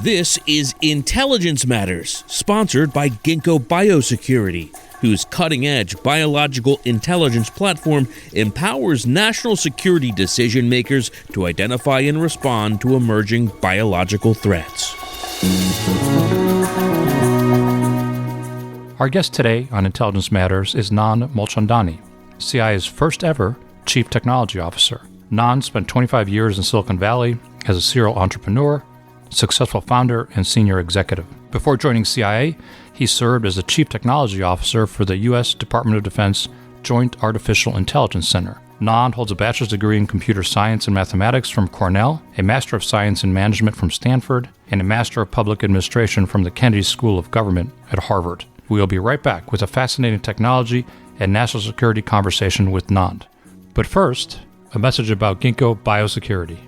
This is Intelligence Matters, sponsored by Ginkgo Biosecurity, whose cutting-edge biological intelligence platform empowers national security decision-makers to identify and respond to emerging biological threats. Our guest today on Intelligence Matters is Nand Mulchandani, CIA's first ever Chief Technology Officer. Nand spent 25 years in Silicon Valley as a serial entrepreneur, successful founder, and senior executive. Before joining CIA, he served as the Chief Technology Officer for the U.S. Department of Defense Joint Artificial Intelligence Center. Nand holds a bachelor's degree in computer science and mathematics from Cornell, a Master of Science in Management from Stanford, and a Master of Public Administration from the Kennedy School of Government at Harvard. We will be right back with a fascinating technology and national security conversation with Nand. But first, a message about Ginkgo Biosecurity.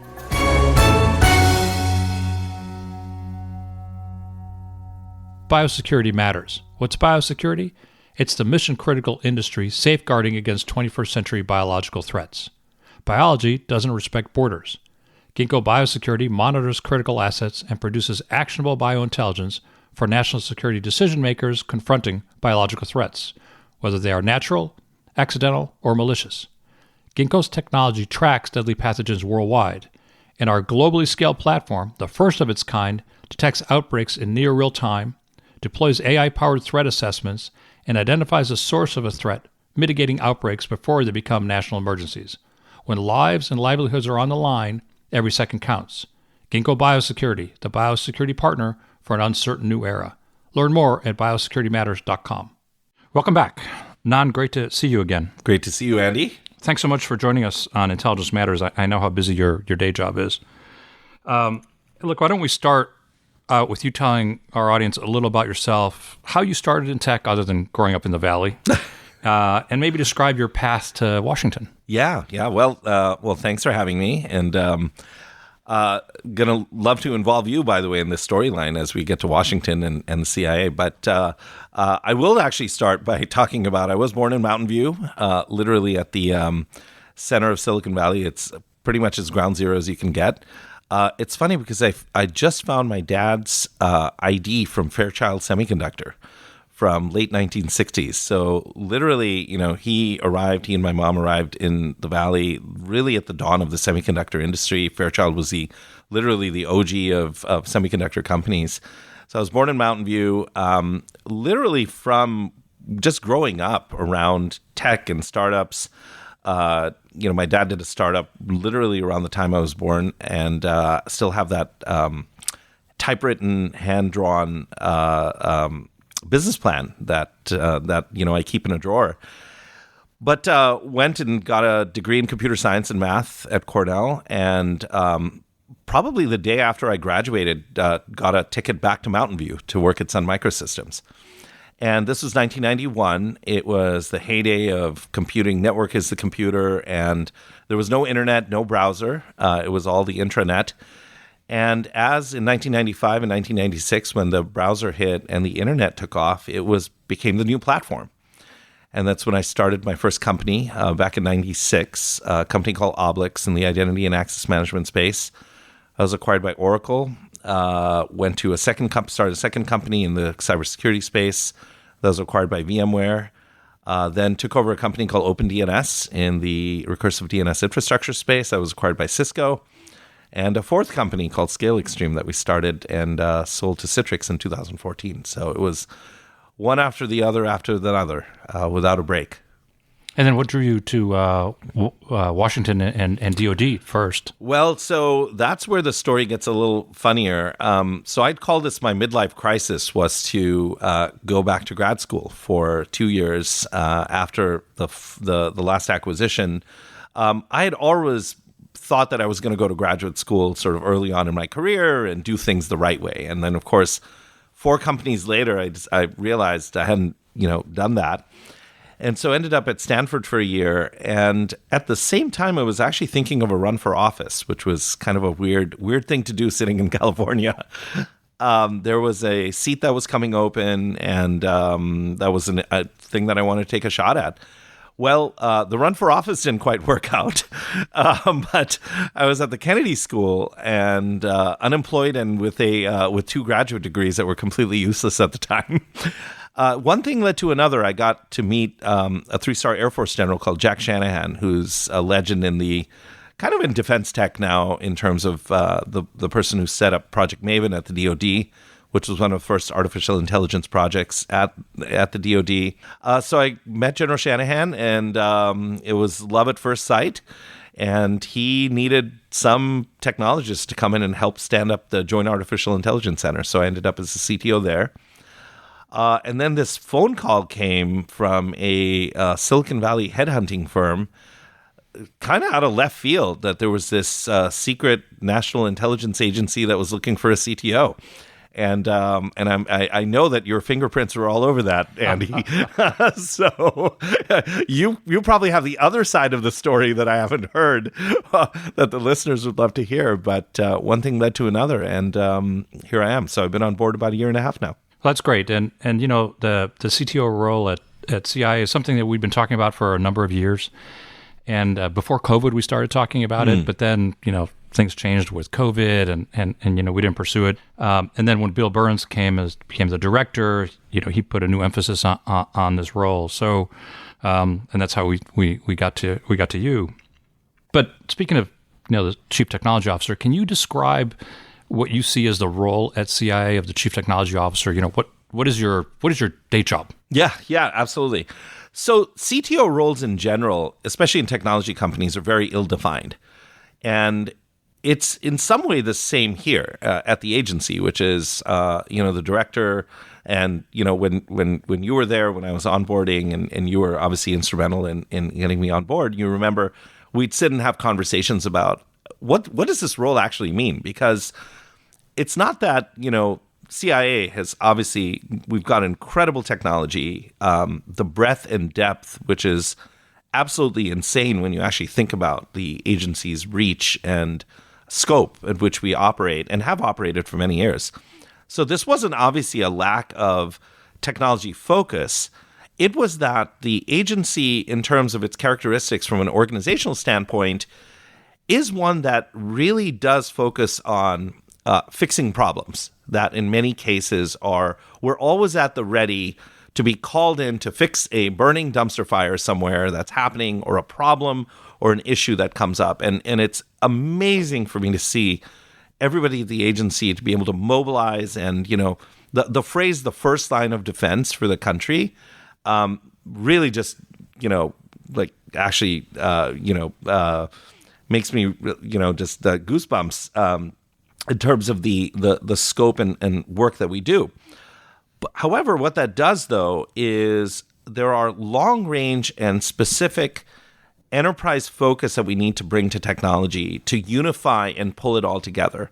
Biosecurity matters. What's biosecurity? It's the mission-critical industry safeguarding against 21st century biological threats. Biology doesn't respect borders. Ginkgo Biosecurity monitors critical assets and produces actionable biointelligence for national security decision-makers confronting biological threats, whether they are natural, accidental, or malicious. Ginkgo's technology tracks deadly pathogens worldwide, and our globally scaled platform, the first of its kind, detects outbreaks in near real time, deploys AI-powered threat assessments, and identifies the source of a threat, mitigating outbreaks before they become national emergencies. When lives and livelihoods are on the line, every second counts. Ginkgo Biosecurity, the biosecurity partner for an uncertain new era. Learn more at biosecuritymatters.com. Welcome back. Nand, great to see you again. Great to see you, Andy. Thanks so much for joining us on Intelligence Matters. I know how busy your day job is. Look, why don't we start with you telling our audience a little about yourself, how you started in tech other than growing up in the Valley, and maybe describe your path to Washington. Yeah. Well, thanks for having me, and gonna love to involve you, by the way, in this storyline as we get to Washington and the CIA. But I will actually start by talking about I was born in Mountain View, literally at the center of Silicon Valley. It's pretty much as ground zero as you can get. It's funny because I just found my dad's ID from Fairchild Semiconductor from late 1960s. So literally, he and my mom arrived in the Valley really at the dawn of the semiconductor industry. Fairchild was literally the OG of semiconductor companies. So I was born in Mountain View, literally from just growing up around tech and startups. My dad did a startup literally around the time I was born, and still have that typewritten, hand-drawn business plan that I keep in a drawer. But went and got a degree in computer science and math at Cornell, and probably the day after I graduated, got a ticket back to Mountain View to work at Sun Microsystems. And this was 1991. It was the heyday of computing. Network is the computer. And there was no internet, no browser. It was all the intranet. And as in 1995 and 1996, when the browser hit and the internet took off, became the new platform. And that's when I started my first company back in 96, a company called Oblix in the identity and access management space. I was acquired by Oracle. Went to started a second company in the cybersecurity space that was acquired by VMware. Then took over a company called OpenDNS in the recursive DNS infrastructure space that was acquired by Cisco. And a fourth company called Scale Extreme that we started and sold to Citrix in 2014. So it was one after the other without a break. And then what drew you to Washington and DOD first? Well, so that's where the story gets a little funnier. So I'd call this my midlife crisis, was to go back to grad school for 2 years after the last acquisition. I had always thought that I was going to go to graduate school sort of early on in my career and do things the right way. And then, of course, 4 companies later, I realized I hadn't done that. And so ended up at Stanford for a year. And at the same time, I was actually thinking of a run for office, which was kind of a weird thing to do sitting in California. There was a seat that was coming open, and that was a thing that I wanted to take a shot at. Well, the run for office didn't quite work out, but I was at the Kennedy School and unemployed and with two graduate degrees that were completely useless at the time. One thing led to another. I got to meet a 3-star Air Force general called Jack Shanahan, who's a legend in in defense tech now in terms of the person who set up Project Maven at the DoD, which was one of the first artificial intelligence projects at the DoD. So I met General Shanahan, and it was love at first sight. And he needed some technologists to come in and help stand up the Joint Artificial Intelligence Center. So I ended up as the CTO there. And then this phone call came from a Silicon Valley headhunting firm, kind of out of left field, that there was this secret national intelligence agency that was looking for a CTO. And I know that your fingerprints were all over that, Andy. So you probably have the other side of the story that I haven't heard that the listeners would love to hear. But one thing led to another, and here I am. So I've been on board about a year and a half now. Well, that's great. And the CTO role at CI is something that we've been talking about for a number of years. And before COVID, we started talking about it. But then, things changed with COVID and we didn't pursue it. And then when Bill Burns became the director, he put a new emphasis on this role. So, and that's how we got to you. But speaking of, the Chief Technology Officer, can you describe what you see as the role at CIA of the Chief Technology Officer? What is your day job? Yeah, absolutely. So CTO roles in general, especially in technology companies, are very ill-defined. And it's in some way the same here at the agency, which is, the director. And, when you were there, when I was onboarding, and you were obviously instrumental in getting me on board, you remember we'd sit and have conversations about what does this role actually mean? Because it's not that, CIA has obviously, we've got incredible technology, the breadth and depth, which is absolutely insane when you actually think about the agency's reach and scope at which we operate and have operated for many years. So this wasn't obviously a lack of technology focus. It was that the agency, in terms of its characteristics from an organizational standpoint, is one that really does focus on fixing problems that in many cases we're always at the ready to be called in to fix a burning dumpster fire somewhere that's happening, or a problem or an issue that comes up. And it's amazing for me to see everybody at the agency to be able to mobilize, and, the phrase, the first line of defense for the country, really just, makes me, just goosebumps in terms of the scope and work that we do. But, however, what that does, though, is there are long-range and specific enterprise focus that we need to bring to technology to unify and pull it all together.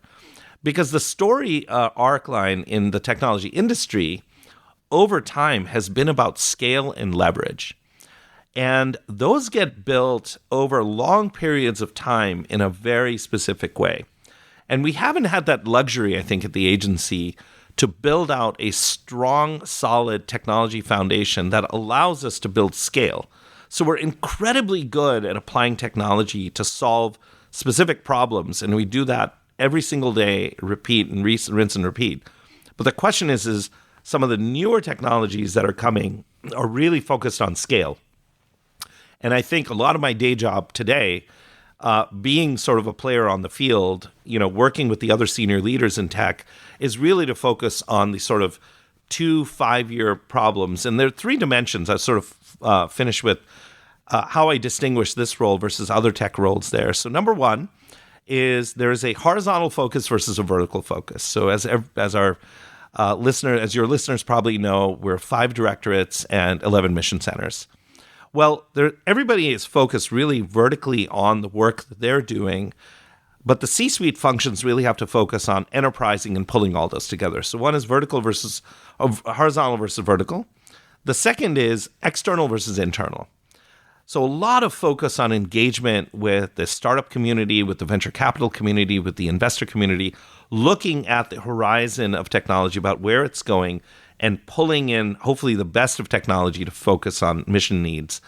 Because the story arc line in the technology industry over time has been about scale and leverage. And those get built over long periods of time in a very specific way. And we haven't had that luxury, I think, at the agency to build out a strong, solid technology foundation that allows us to build scale. So we're incredibly good at applying technology to solve specific problems, and we do that every single day, repeat and rinse and repeat. But the question is some of the newer technologies that are coming are really focused on scale. And I think a lot of my day job today, being sort of a player on the field, working with the other senior leaders in tech, is really to focus on the sort of 2 5-year problems. And there are 3 dimensions. I sort of finish with how I distinguish this role versus other tech roles there. So number 1 is there is a horizontal focus versus a vertical focus. So as your listeners probably know, we're 5 directorates and 11 mission centers. Well, everybody is focused really vertically on the work that they're doing, but the C-suite functions really have to focus on enterprising and pulling all those together. So one is horizontal versus vertical. The second is external versus internal. So a lot of focus on engagement with the startup community, with the venture capital community, with the investor community, looking at the horizon of technology about where it's going and pulling in hopefully the best of technology to focus on mission needs.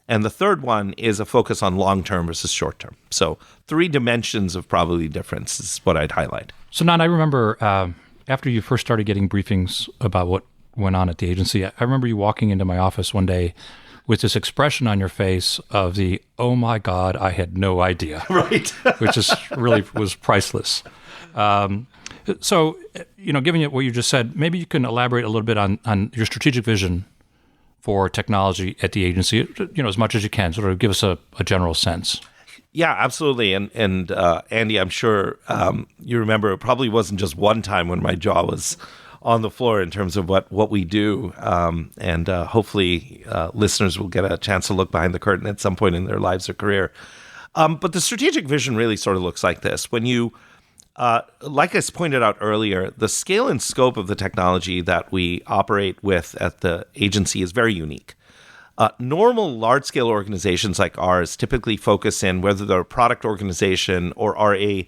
And the third one is a focus on long-term versus short-term. So 3 dimensions of probability difference is what I'd highlight. So, Nand, I remember after you first started getting briefings about what went on at the agency, I remember you walking into my office one day with this expression on your face of the, oh my God, I had no idea. Right. Which is really was priceless. So, given what you just said, maybe you can elaborate a little bit on your strategic vision for technology at the agency, as much as you can, sort of give us a general sense. Yeah, absolutely. And Andy, I'm sure you remember it probably wasn't just one time when my jaw was on the floor in terms of what we do. And hopefully listeners will get a chance to look behind the curtain at some point in their lives or career. But the strategic vision really sort of looks like this. When you, like I pointed out earlier, the scale and scope of the technology that we operate with at the agency is very unique. Normal large-scale organizations like ours typically focus in, whether they're a product organization or are a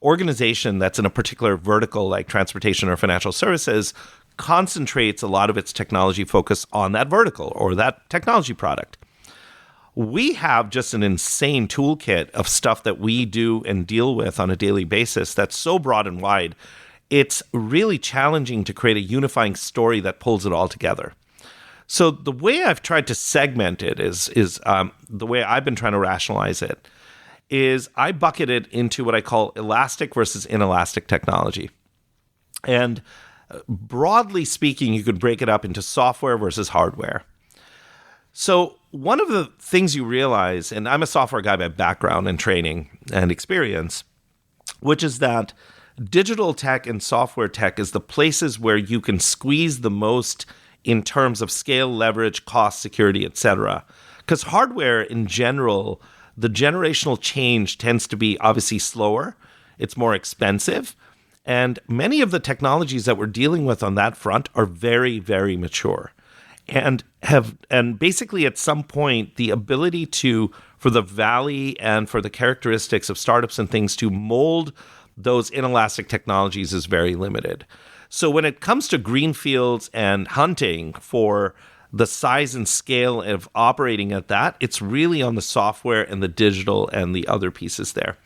organization that's in a particular vertical like transportation or financial services, concentrates a lot of its technology focus on that vertical or that technology product. We have just an insane toolkit of stuff that we do and deal with on a daily basis that's so broad and wide, it's really challenging to create a unifying story that pulls it all together. So the way I've tried to segment it is the way I've been trying to rationalize it is I bucket it into what I call elastic versus inelastic technology. And broadly speaking, you could break it up into software versus hardware. So one of the things you realize, and I'm a software guy by background and training and experience, which is that digital tech and software tech is the places where you can squeeze the most in terms of scale, leverage, cost, security, etc. Because hardware in general, the generational change tends to be obviously slower. It's more expensive. And many of the technologies that we're dealing with on that front are very, very mature. And basically at some point, the ability for the valley and for the characteristics of startups and things to mold those inelastic technologies is very limited. So when it comes to greenfields and hunting for the size and scale of operating at that, it's really on the software and the digital and the other pieces there.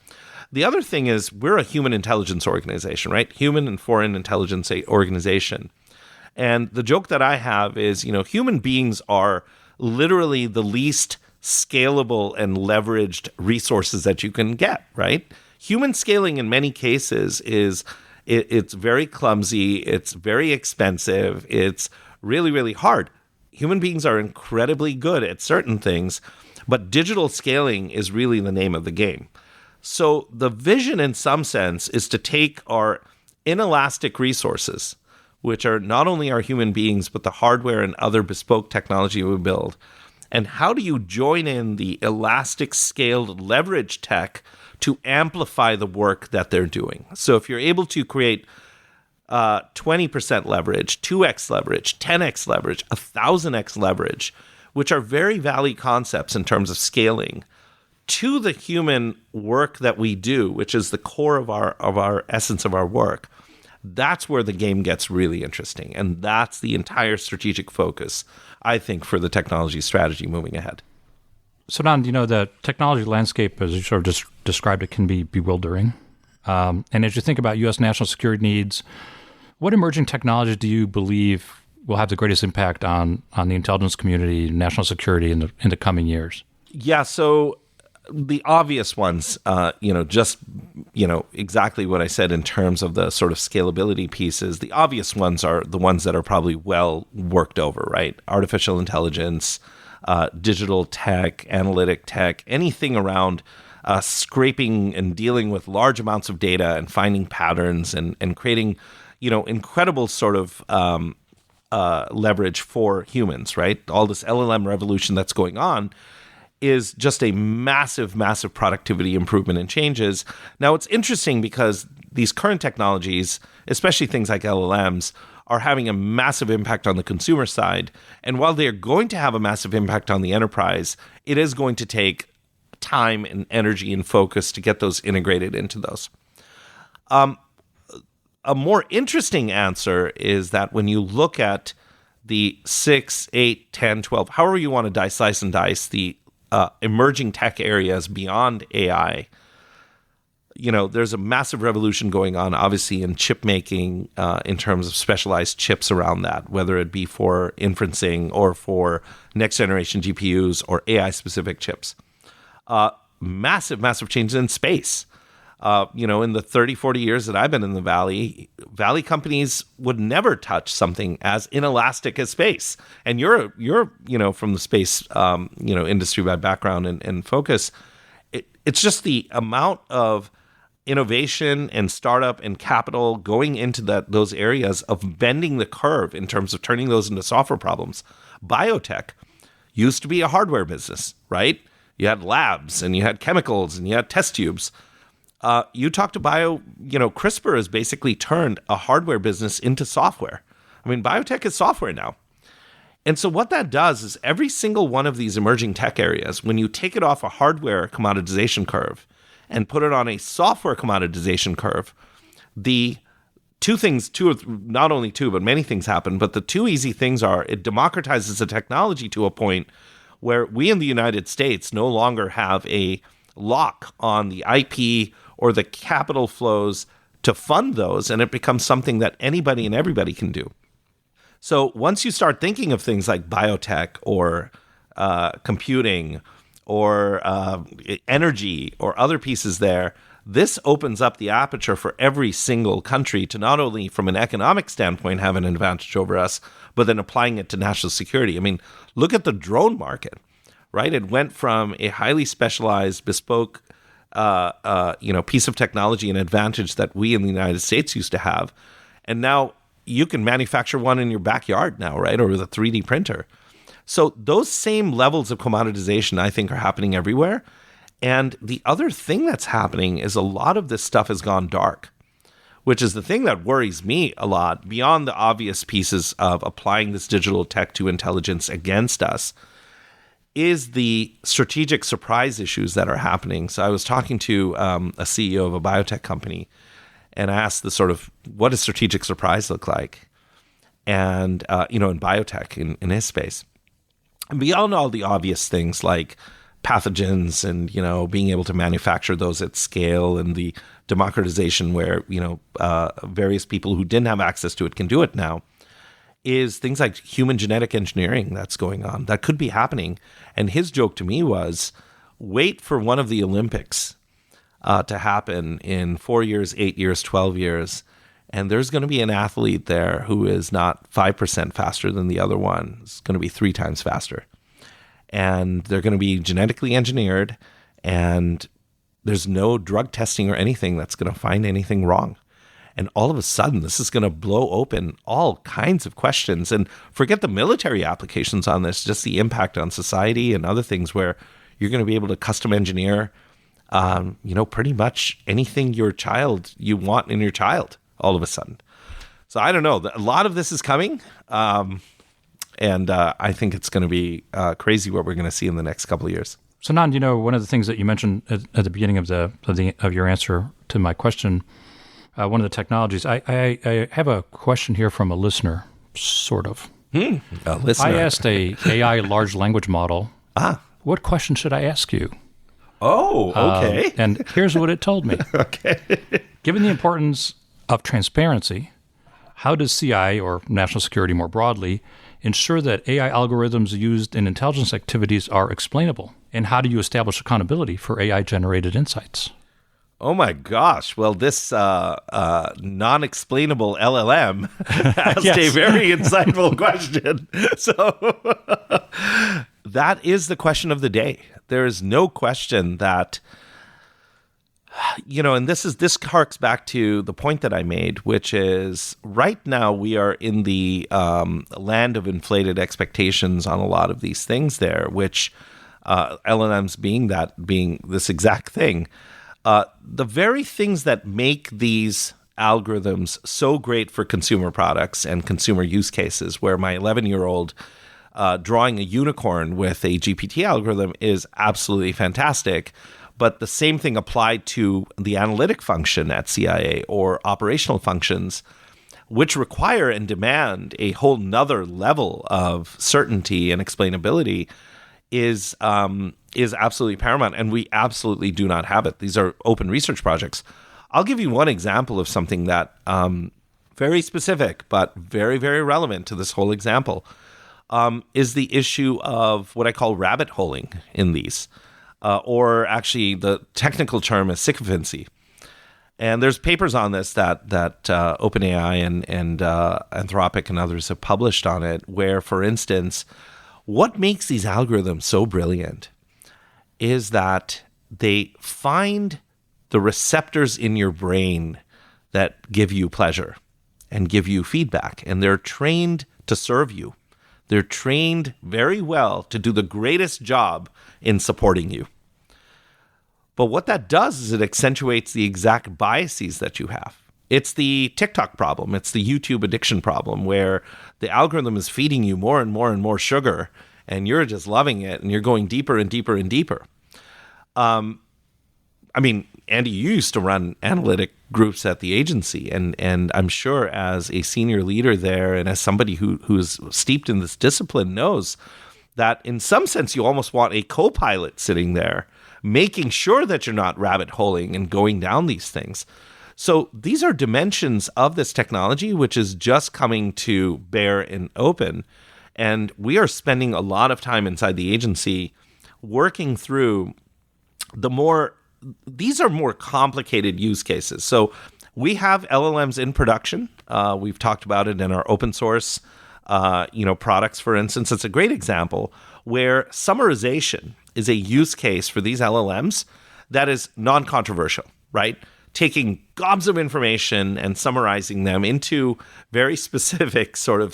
The other thing is we're a human intelligence organization, right? Human and foreign intelligence organization. And the joke that I have is, human beings are literally the least scalable and leveraged resources that you can get, right? Human scaling in many cases it's very clumsy, it's very expensive, it's really, really hard. Human beings are incredibly good at certain things, but digital scaling is really the name of the game. So the vision in some sense is to take our inelastic resources, which are not only our human beings, but the hardware and other bespoke technology we build. And how do you join in the elastic scaled leverage tech to amplify the work that they're doing? So if you're able to create 20% leverage, 2x leverage, 10x leverage, 1,000x leverage, which are very valid concepts in terms of scaling, to the human work that we do, which is the core of our essence of our work, that's where the game gets really interesting. And that's the entire strategic focus, I think, for the technology strategy moving ahead. So, Nand, the technology landscape, as you sort of just described it, can be bewildering. And as you think about U.S. national security needs, what emerging technologies do you believe will have the greatest impact on the intelligence community, national security in the coming years? Yeah, so the obvious ones, exactly what I said in terms of the sort of scalability pieces, the obvious ones are the ones that are probably well worked over, right? Artificial intelligence, digital tech, analytic tech, anything around scraping and dealing with large amounts of data and finding patterns and creating, incredible sort of leverage for humans, right? All this LLM revolution that's going on is just a massive, massive productivity improvement and changes. Now, it's interesting because these current technologies, especially things like LLMs, are having a massive impact on the consumer side. And while they're going to have a massive impact on the enterprise, it is going to take time and energy and focus to get those integrated into those. A more interesting answer is that when you look at the 6, 8, 10, 12, however you want to slice and dice the emerging tech areas beyond AI, there's a massive revolution going on, obviously, in chip making in terms of specialized chips around that, whether it be for inferencing or for next generation GPUs or AI specific chips. Massive, massive changes in space. In the 30, 40 years that I've been in the Valley companies would never touch something as inelastic as space. And you're from the space, industry by background and focus. It's just the amount of innovation and startup and capital going into those areas of bending the curve in terms of turning those into software problems. Biotech used to be a hardware business, right? You had labs and you had chemicals and you had test tubes. You talk to CRISPR has basically turned a hardware business into software. I mean, biotech is software now. And so what that does is every single one of these emerging tech areas, when you take it off a hardware commoditization curve and put it on a software commoditization curve, the not only two, but many things happen. But the two easy things are it democratizes the technology to a point where we in the United States no longer have a lock on the IP or the capital flows to fund those, and it becomes something that anybody and everybody can do. So once you start thinking of things like biotech or computing or energy or other pieces there, this opens up the aperture for every single country to not only from an economic standpoint have an advantage over us, but then applying it to national security. I mean, look at the drone market, right? It went from a highly specialized, bespoke, piece of technology and advantage that we in the United States used to have, and now you can manufacture one in your backyard now, right? Or with a 3D printer. So those same levels of commoditization, I think, are happening everywhere. And the other thing that's happening is a lot of this stuff has gone dark, which is the thing that worries me a lot, beyond the obvious pieces of applying this digital tech to intelligence against us, is the strategic surprise issues that are happening. So I was talking to a CEO of a biotech company, and I asked the sort of, what does strategic surprise look like? And, in biotech, in his space. And beyond all the obvious things like pathogens and, being able to manufacture those at scale and the democratization where, various people who didn't have access to it can do it now, is things like human genetic engineering that's going on that could be happening. And his joke to me was, wait for one of the Olympics to happen in 4 years, 8 years, 12 years. And there's going to be an athlete there who is not 5% faster than the other one. It's going to be 3 times faster. And they're going to be genetically engineered, and there's no drug testing or anything that's going to find anything wrong. And all of a sudden, this is going to blow open all kinds of questions. And forget the military applications on this, just the impact on society and other things where you're going to be able to custom engineer, pretty much anything you want in your child all of a sudden. So I don't know. A lot of this is coming. And I think it's going to be crazy what we're going to see in the next couple of years. So Nand, one of the things that you mentioned at the beginning of your answer to my question, one of the technologies, I have a question here from a listener, sort of. A listener. I asked a AI large language model, what question should I ask you? Oh, okay. And here's what it told me. Okay. Given the importance of transparency, how does CI, or national security more broadly, ensure that AI algorithms used in intelligence activities are explainable? And how do you establish accountability for AI-generated insights? Oh my gosh. Well, this non-explainable LLM asked a very insightful question. So that is the question of the day. There is no question that, and this harks back to the point that I made, which is right now we are in the land of inflated expectations on a lot of these things there, which LLMs being this exact thing. The very things that make these algorithms so great for consumer products and consumer use cases, where my 11-year-old drawing a unicorn with a GPT algorithm is absolutely fantastic. But the same thing applied to the analytic function at CIA or operational functions, which require and demand a whole nother level of certainty and explainability, is is absolutely paramount, and we absolutely do not have it. These are open research projects. I'll give you one example of something that very specific, but very, very relevant to this whole example, is the issue of what I call rabbit holing in these, or actually the technical term is sycophancy. And there's papers on this that OpenAI and Anthropic and others have published on it, where, for instance, what makes these algorithms so brilliant is that they find the receptors in your brain that give you pleasure and give you feedback, and they're trained to serve you. They're trained very well to do the greatest job in supporting you. But what that does is it accentuates the exact biases that you have. It's the TikTok problem. It's the YouTube addiction problem, where the algorithm is feeding you more and more and more sugar, and you're just loving it, and you're going deeper and deeper and deeper. I mean, Andy, you used to run analytic groups at the agency, and I'm sure as a senior leader there and as somebody who's steeped in this discipline knows that in some sense you almost want a co-pilot sitting there making sure that you're not rabbit holing and going down these things. So these are dimensions of this technology which is just coming to bear in open, and we are spending a lot of time inside the agency working through these are more complicated use cases. So we have LLMs in production. We've talked about it in our open source, products, for instance. It's a great example where summarization is a use case for these LLMs that is non-controversial, right? Taking gobs of information and summarizing them into very specific sort of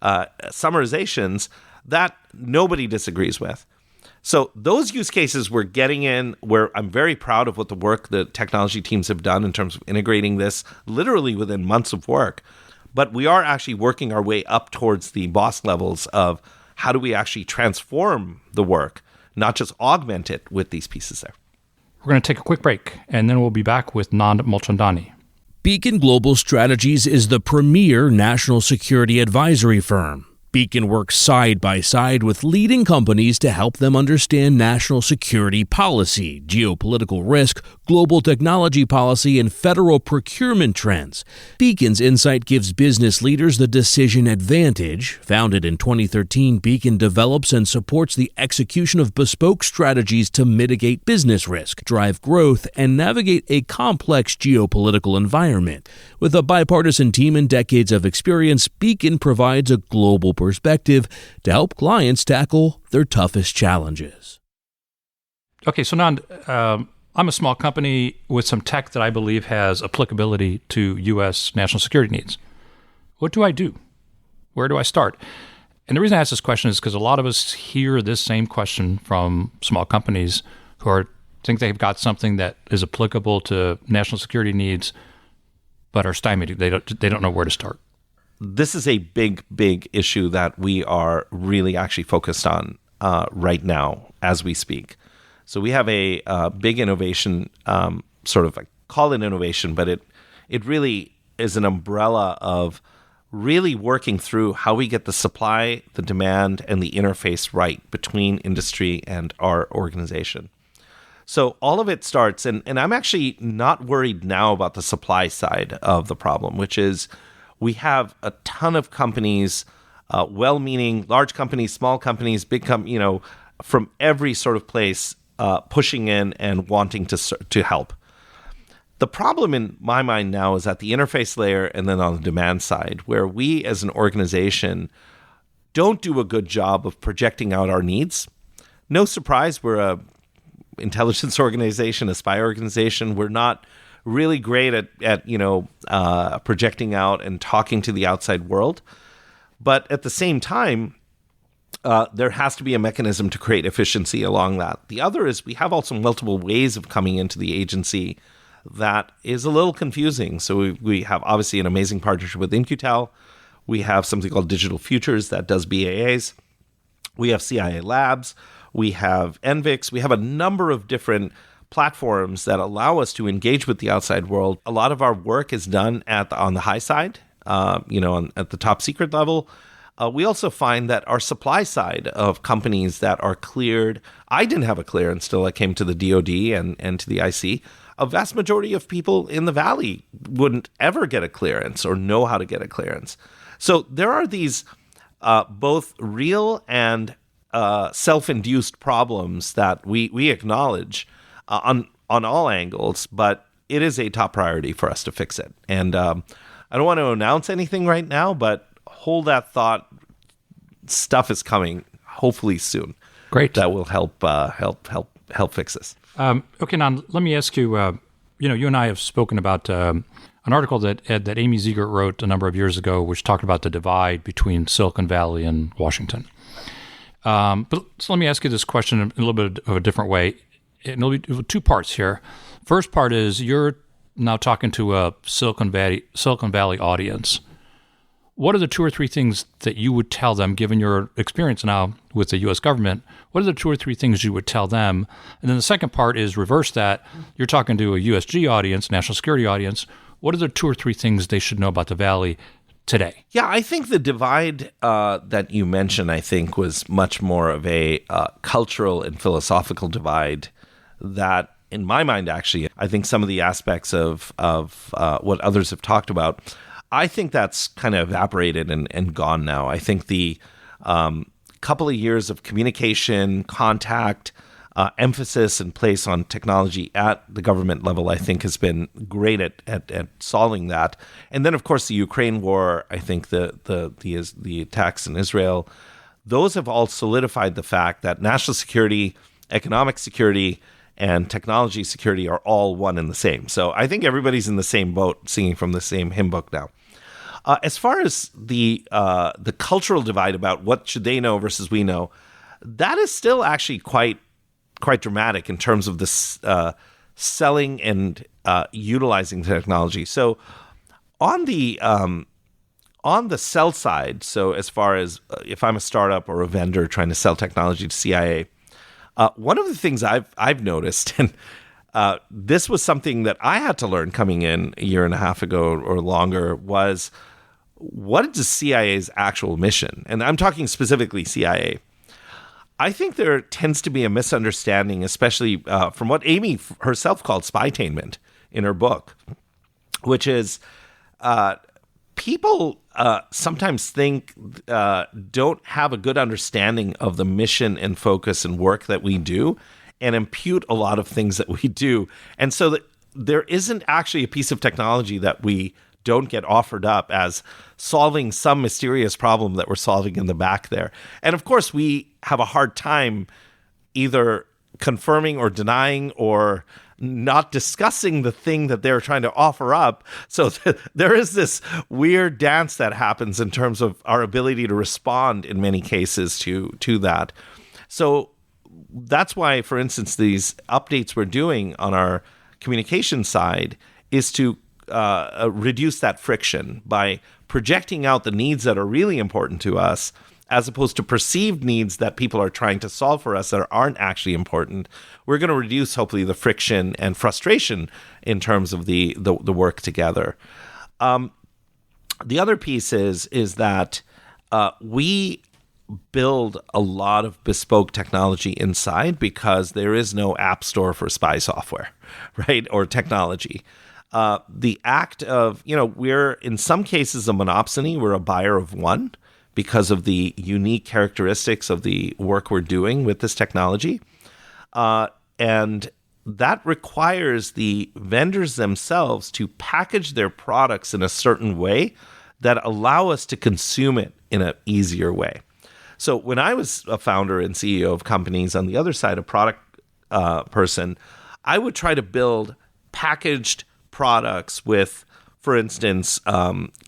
summarizations that nobody disagrees with. So those use cases we're getting in, where I'm very proud of what the work the technology teams have done in terms of integrating this literally within months of work. But we are actually working our way up towards the boss levels of how do we actually transform the work, not just augment it with these pieces there. We're going to take a quick break, and then we'll be back with Nand Mulchandani. Beacon Global Strategies is the premier national security advisory firm. Beacon works side by side with leading companies to help them understand national security policy, geopolitical risk, global technology policy, and federal procurement trends. Beacon's insight gives business leaders the decision advantage. Founded in 2013, Beacon develops and supports the execution of bespoke strategies to mitigate business risk, drive growth, and navigate a complex geopolitical environment. With a bipartisan team and decades of experience, Beacon provides a global perspective to help clients tackle their toughest challenges. Okay, so Nand, I'm a small company with some tech that I believe has applicability to U.S. national security needs. What do I do? Where do I start? And the reason I ask this question is because a lot of us hear this same question from small companies who think they've got something that is applicable to national security needs, but are stymied. They don't know where to start. This is a big, big issue that we are really actually focused on right now as we speak. So we have a big innovation, sort of, I call it innovation, but it really is an umbrella of really working through how we get the supply, the demand, and the interface right between industry and our organization. So all of it starts, and I'm actually not worried now about the supply side of the problem, which is we have a ton of companies, well-meaning, large companies, small companies, big from every sort of place pushing in and wanting to help. The problem in my mind now is at the interface layer and then on the demand side, where we as an organization don't do a good job of projecting out our needs. No surprise, we're a intelligence organization, a spy organization. We're not really great at projecting out and talking to the outside world. But at the same time, there has to be a mechanism to create efficiency along that. The other is we have also multiple ways of coming into the agency that is a little confusing. So we have obviously an amazing partnership with In-Q-Tel. We have something called Digital Futures that does BAAs. We have CIA Labs. We have NVIX. We have a number of different platforms that allow us to engage with the outside world. A lot of our work is done on the high side, at the top secret level. We also find that our supply side of companies that are cleared, I didn't have a clearance until I came to the DoD and to the IC. A vast majority of people in the Valley wouldn't ever get a clearance or know how to get a clearance. So there are these both real and self-induced problems that we acknowledge on all angles, but it is a top priority for us to fix it. And I don't want to announce anything right now, but hold that thought. Stuff is coming, hopefully soon. Great. That will help fix this. Okay, Nand, let me ask you. You and I have spoken about an article that Amy Ziegert wrote a number of years ago, which talked about the divide between Silicon Valley and Washington. So let me ask you this question in a little bit of a different way. And it'll be two parts here. First part is you're now talking to a Silicon Valley audience. What are the two or three things that you would tell them, given your experience now with the U.S. government? What are the two or three things you would tell them? And then the second part is reverse that. You're talking to a USG audience, national security audience. What are the two or three things they should know about the Valley today? Yeah, I think the divide that you mentioned, I think, was much more of a cultural and philosophical divide that, in my mind, actually, I think some of the aspects of what others have talked about, I think that's kind of evaporated and gone now. I think the couple of years of communication, contact, emphasis and place on technology at the government level, I think, has been great at solving that. And then, of course, the Ukraine war, I think the attacks in Israel, those have all solidified the fact that national security, economic security, and technology security are all one and the same. So I think everybody's in the same boat, singing from the same hymn book now. As far as the cultural divide about what should they know versus we know, that is still actually quite dramatic in terms of this selling and utilizing technology. So on the sell side, so as far as if I'm a startup or a vendor trying to sell technology to CIA, one of the things I've noticed, and this was something that I had to learn coming in a year and a half ago or longer, was what is the CIA's actual mission? And I'm talking specifically CIA. I think there tends to be a misunderstanding, especially from what Amy herself called spytainment in her book, which is people sometimes don't have a good understanding of the mission and focus and work that we do and impute a lot of things that we do. And so that there isn't actually a piece of technology that we don't get offered up as solving some mysterious problem that we're solving in the back there. And of course, we have a hard time either confirming or denying or not discussing the thing that they're trying to offer up. So there is this weird dance that happens in terms of our ability to respond in many cases to that. So that's why, for instance, these updates we're doing on our communication side is to reduce that friction by projecting out the needs that are really important to us as opposed to perceived needs that people are trying to solve for us that aren't actually important. We're going to reduce, hopefully, the friction and frustration in terms of the work together. The other piece is that we build a lot of bespoke technology inside because there is no app store for spy software, right, or technology. The act of, we're in some cases a monopsony. We're a buyer of one because of the unique characteristics of the work we're doing with this technology. And that requires the vendors themselves to package their products in a certain way that allow us to consume it in an easier way. So when I was a founder and CEO of companies on the other side, a product person, I would try to build packaged products with, for instance,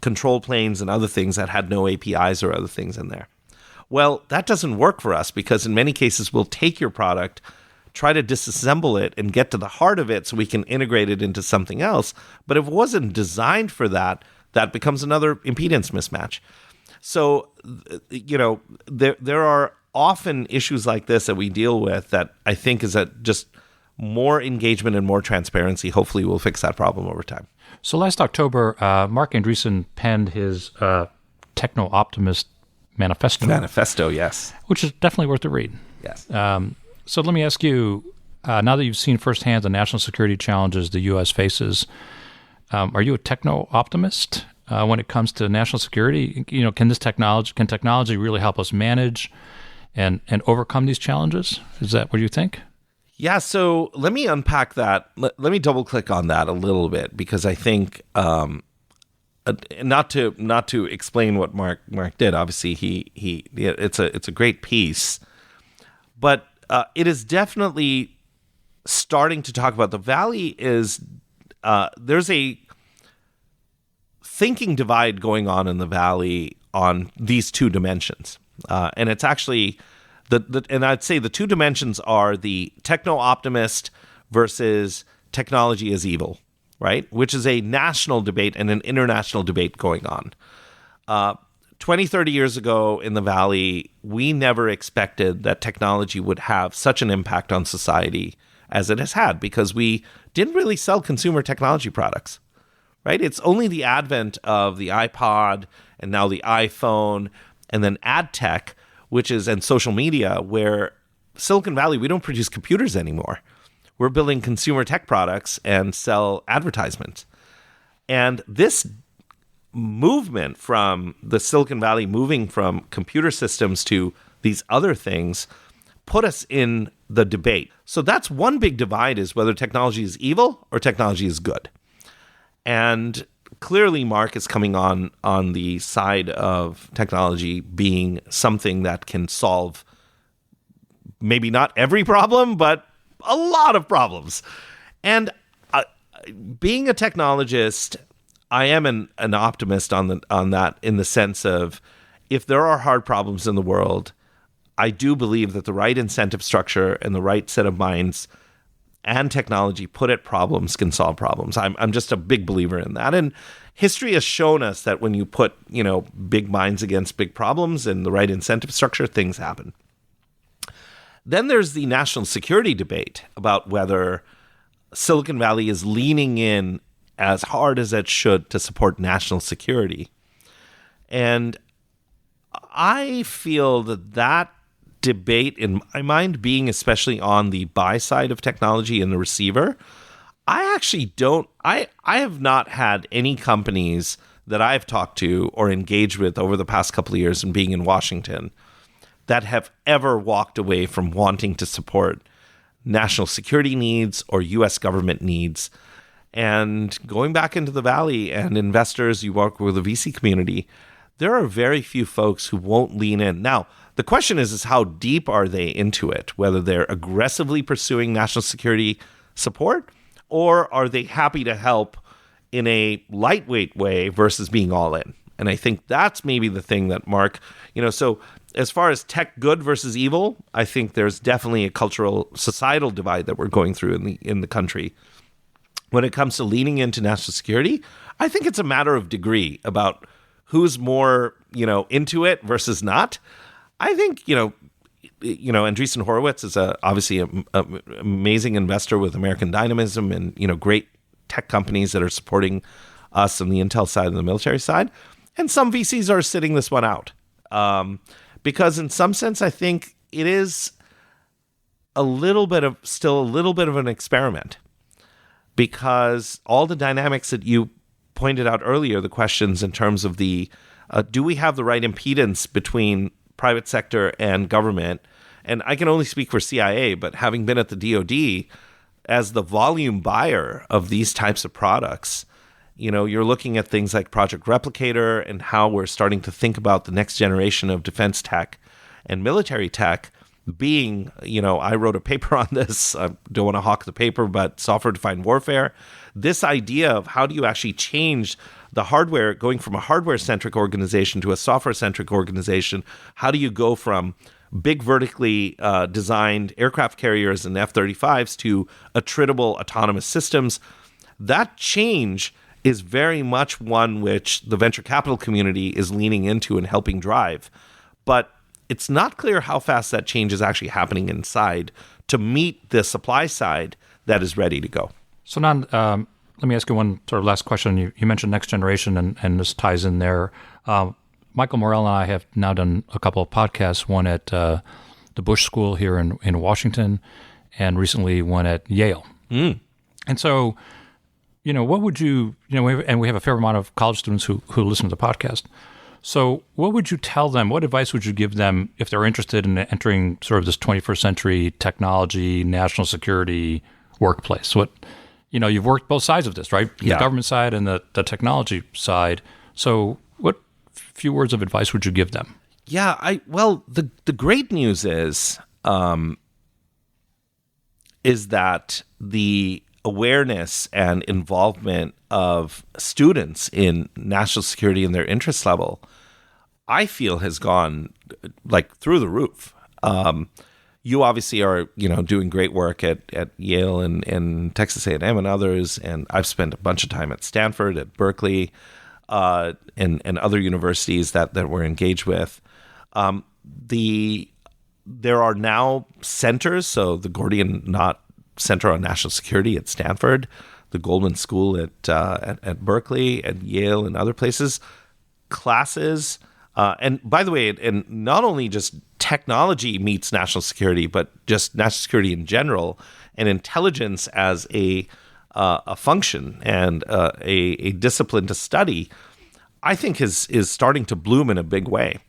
control planes and other things that had no APIs or other things in there. Well, that doesn't work for us because in many cases we'll take your product, try to disassemble it and get to the heart of it so we can integrate it into something else. But if it wasn't designed for that, that becomes another impedance mismatch. So, there are often issues like this that we deal with that I think is that just more engagement and more transparency hopefully will fix that problem over time. So last October, Mark Andreessen penned his techno-optimist Manifesto. Manifesto, yes. Which is definitely worth a read. Yes. So let me ask you, now that you've seen firsthand the national security challenges the U.S. faces, are you a techno-optimist when it comes to national security? Can technology really help us manage and overcome these challenges? Is that what you think? Yeah, so let me unpack that. Let me double click on that a little bit, because I think not to explain what Mark did. Obviously, it's a great piece, but it is definitely starting to talk about the Valley. There's a thinking divide going on in the Valley on these two dimensions, and it's actually and I'd say the two dimensions are the techno-optimist versus technology is evil, right? Which is a national debate and an international debate going on. 20, 30 years ago in the Valley, we never expected that technology would have such an impact on society as it has had, because we didn't really sell consumer technology products, right? It's only the advent of the iPod and now the iPhone and then ad tech, and social media, where Silicon Valley, we don't produce computers anymore. We're building consumer tech products and sell advertisements. And this movement from the Silicon Valley moving from computer systems to these other things put us in the debate. So that's one big divide, is whether technology is evil or technology is good. And clearly, Mark is coming on the side of technology being something that can solve maybe not every problem, but a lot of problems. And being a technologist, I am an optimist on that, in the sense of, if there are hard problems in the world, I do believe that the right incentive structure and the right set of minds and technology put at problems can solve problems. I'm just a big believer in that. And history has shown us that when you put, big minds against big problems and the right incentive structure, things happen. Then there's the national security debate about whether Silicon Valley is leaning in as hard as it should to support national security. And I feel that debate, in my mind, being especially on the buy side of technology and the receiver, I actually don't. I have not had any companies that I've talked to or engaged with over the past couple of years and being in Washington that have ever walked away from wanting to support national security needs or U.S. government needs. And going back into the Valley and investors, you work with the VC community, there are very few folks who won't lean in. Now, the question is how deep are they into it? Whether they're aggressively pursuing national security support, or are they happy to help in a lightweight way versus being all in? And I think that's maybe the thing that Mark, so as far as tech good versus evil, I think there's definitely a cultural, societal divide that we're going through in the country. When it comes to leaning into national security, I think it's a matter of degree about who's more, into it versus not. I think, Andreessen Horowitz is obviously an amazing investor with American Dynamism and, great tech companies that are supporting us on the intel side and the military side. And some VCs are sitting this one out. Because in some sense, I think it is still a little bit of an experiment. Because all the dynamics that you pointed out earlier, the questions in terms of do we have the right impedance between private sector and government? And I can only speak for CIA, but having been at the DoD as the volume buyer of these types of products, you're looking at things like Project Replicator and how we're starting to think about the next generation of defense tech and military tech being, I wrote a paper on this. I don't want to hawk the paper, but software-defined warfare. This idea of how do you actually change the hardware, going from a hardware-centric organization to a software-centric organization. How do you go from big vertically designed aircraft carriers and F-35s to attritable autonomous systems? That change is very much one which the venture capital community is leaning into and helping drive. But it's not clear how fast that change is actually happening inside to meet the supply side that is ready to go. So, Nand, let me ask you one sort of last question. You mentioned next generation, and this ties in there. Michael Morell and I have now done a couple of podcasts, one at the Bush School here in Washington, and recently one at Yale. And so, what would you, and we have a fair amount of college students who listen to the podcast. So what would you tell them? What advice would you give them if they're interested in entering sort of this 21st century technology, national security workplace? You've worked both sides of this, right? The government side and the technology side. So what few words of advice would you give them? Yeah, the great news is that the awareness and involvement of students in national security and their interest level, I feel, has gone through the roof. You obviously are, doing great work at Yale and Texas A&M and others, and I've spent a bunch of time at Stanford, at Berkeley, and other universities that we're engaged with. There are now centers, so the Gordian Knot Center on National Security at Stanford, the Goldman School at Berkeley, at Yale, and other places, classes. And by the way, and not only just technology meets national security, but just national security in general, and intelligence as a function and a discipline to study, I think is starting to bloom in a big way.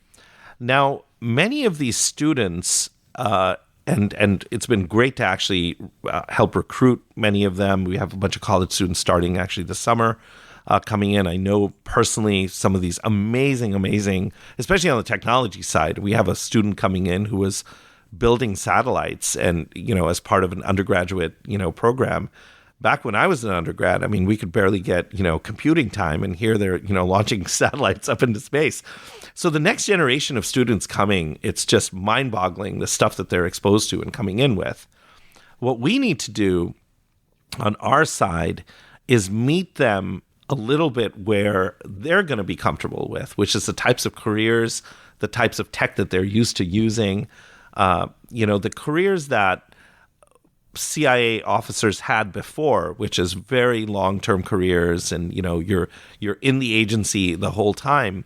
Now, many of these students, and it's been great to actually help recruit many of them. We have a bunch of college students starting actually this summer coming in. I know personally some of these amazing, especially on the technology side. We have a student coming in who was building satellites and, as part of an undergraduate, program. Back when I was an undergrad, we could barely get, computing time, and here they're, launching satellites up into space. So the next generation of students coming, it's just mind-boggling, the stuff that they're exposed to and coming in with. What we need to do on our side is meet them a little bit where they're going to be comfortable with, which is the types of careers, the types of tech that they're used to using, the careers that CIA officers had before, which is very long-term careers, and you're in the agency the whole time.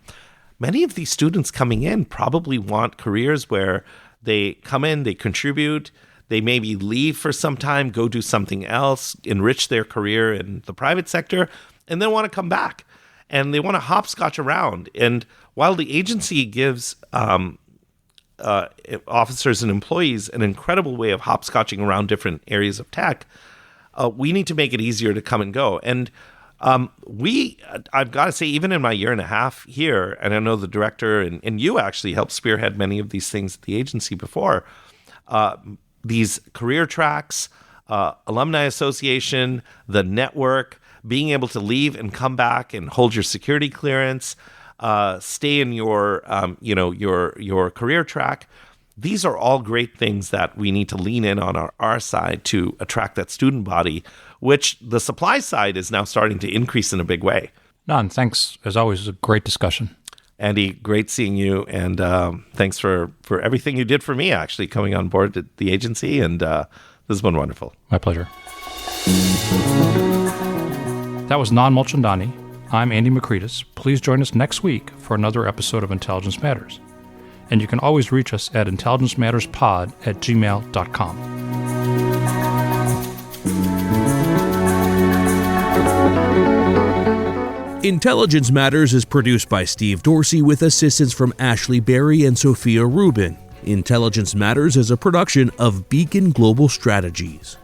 Many of these students coming in probably want careers where they come in, they contribute, they maybe leave for some time, go do something else, enrich their career in the private sector, and then want to come back. And they want to hopscotch around. And while the agency gives officers and employees an incredible way of hopscotching around different areas of tech, we need to make it easier to come and go. And I've got to say, even in my year and a half here, and I know the director and you actually helped spearhead many of these things at the agency before, these career tracks, alumni association, the network, being able to leave and come back and hold your security clearance, stay in your career track. These are all great things that we need to lean in on our side to attract that student body, which the supply side is now starting to increase in a big way. Nand, thanks. As always, it was a great discussion. Andy, great seeing you, and thanks for everything you did for me, actually, coming on board at the agency, and this has been wonderful. My pleasure. That was Nand Mulchandani. I'm Andy Makritis. Please join us next week for another episode of Intelligence Matters. And you can always reach us at intelligencematterspod@gmail.com. Intelligence Matters is produced by Steve Dorsey with assistance from Ashley Berry and Sophia Rubin. Intelligence Matters is a production of Beacon Global Strategies.